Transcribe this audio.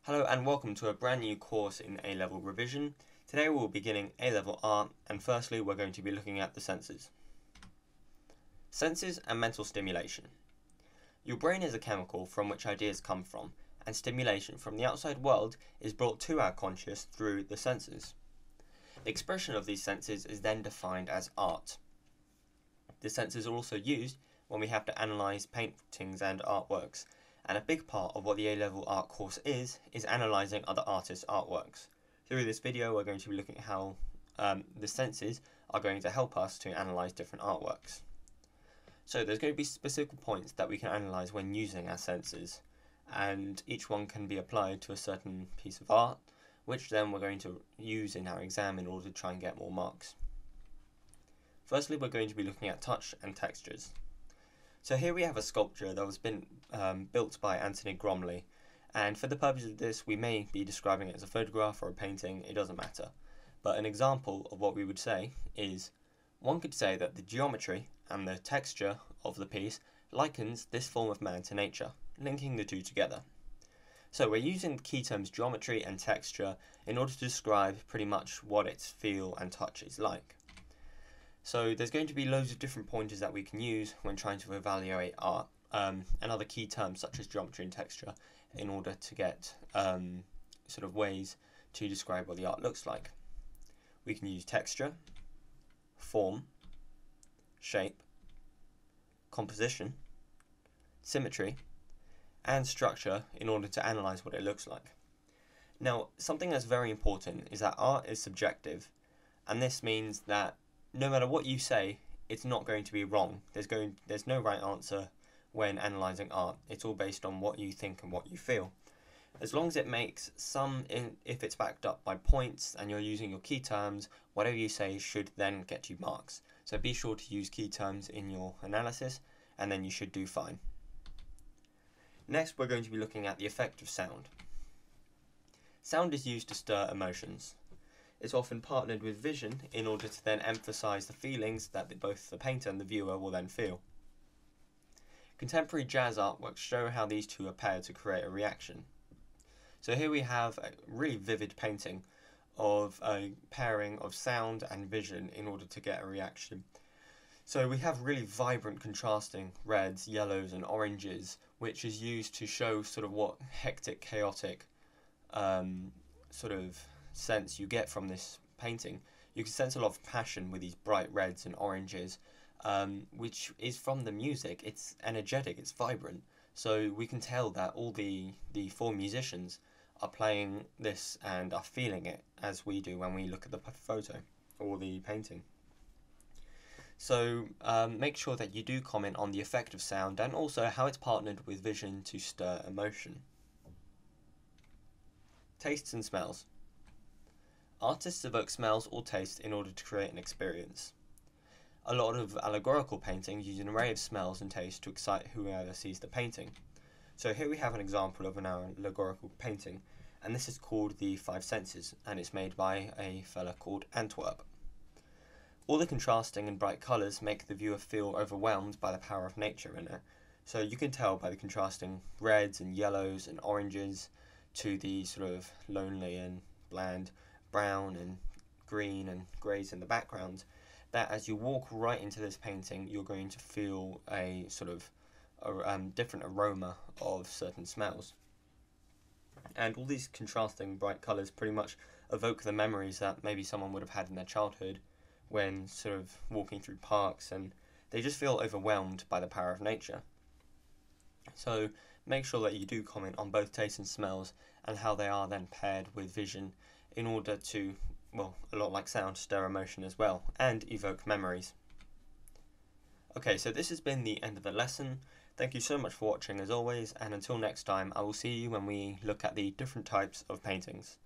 Hello and welcome to a brand new course in A-Level revision. Today we'll be beginning A-Level Art, and firstly we're going to be looking at the senses. Senses and mental stimulation. Your brain is a chemical from which ideas come from, and stimulation from the outside world is brought to our conscious through the senses. The expression of these senses is then defined as art. The senses are also used when we have to analyse paintings and artworks, and a big part of what the A-Level art course is analysing other artists' artworks. Through this video we're going to be looking at how the senses are going to help us to analyse different artworks. So there's going to be specific points that we can analyse when using our senses, and each one can be applied to a certain piece of art, which then we're going to use in our exam in order to try and get more marks. Firstly, we're going to be looking at touch and textures. So here we have a sculpture that was been built by Anthony Gromley, and for the purpose of this we may be describing it as a photograph or a painting, it doesn't matter. But an example of what we would say is, one could say that the geometry and the texture of the piece likens this form of man to nature, linking the two together. So we're using the key terms geometry and texture in order to describe pretty much what its feel and touch is like. So there's going to be loads of different pointers that we can use when trying to evaluate art and other key terms such as geometry and texture in order to get sort of ways to describe what the art looks like. We can use texture, form, shape, composition, symmetry, and structure in order to analyse what it looks like. Now, something that's very important is that art is subjective, and this means that no matter what you say, it's not going to be wrong. There's no right answer when analysing art. It's all based on what you think and what you feel. As long as it makes if it's backed up by points and you're using your key terms, whatever you say should then get you marks. So be sure to use key terms in your analysis, and then you should do fine. Next, we're going to be looking at the effect of sound. Sound is used to stir emotions. It's often partnered with vision in order to then emphasise the feelings that both the painter and the viewer will then feel. Contemporary jazz artworks show how these two are paired to create a reaction. So here we have a really vivid painting of a pairing of sound and vision in order to get a reaction. So we have really vibrant contrasting reds, yellows and oranges, which is used to show sort of what hectic, chaotic sort of sense you get from this painting. You can sense a lot of passion with these bright reds and oranges, which is from the music. It's energetic, it's vibrant, so we can tell that all the four musicians are playing this and are feeling it as we do when we look at the photo or the painting. So make sure that you do comment on the effect of sound and also how it's partnered with vision to stir emotion. Tastes and smells. Artists evoke smells or tastes in order to create an experience. A lot of allegorical paintings use an array of smells and tastes to excite whoever sees the painting. So here we have an example of an allegorical painting, and this is called The Five Senses, and it's made by a fella called Antwerp. All the contrasting and bright colours make the viewer feel overwhelmed by the power of nature in it. So you can tell by the contrasting reds and yellows and oranges to the sort of lonely and bland brown and green and greys in the background, that as you walk right into this painting you're going to feel a sort of different aroma of certain smells. And all these contrasting bright colours pretty much evoke the memories that maybe someone would have had in their childhood when sort of walking through parks, and they just feel overwhelmed by the power of nature. So make sure that you do comment on both tastes and smells and how they are then paired with vision in order to, well, a lot like sound, stir emotion as well and evoke memories. Okay, so this has been the end of the lesson. Thank you so much for watching as always, and until next time I will see you when we look at the different types of paintings.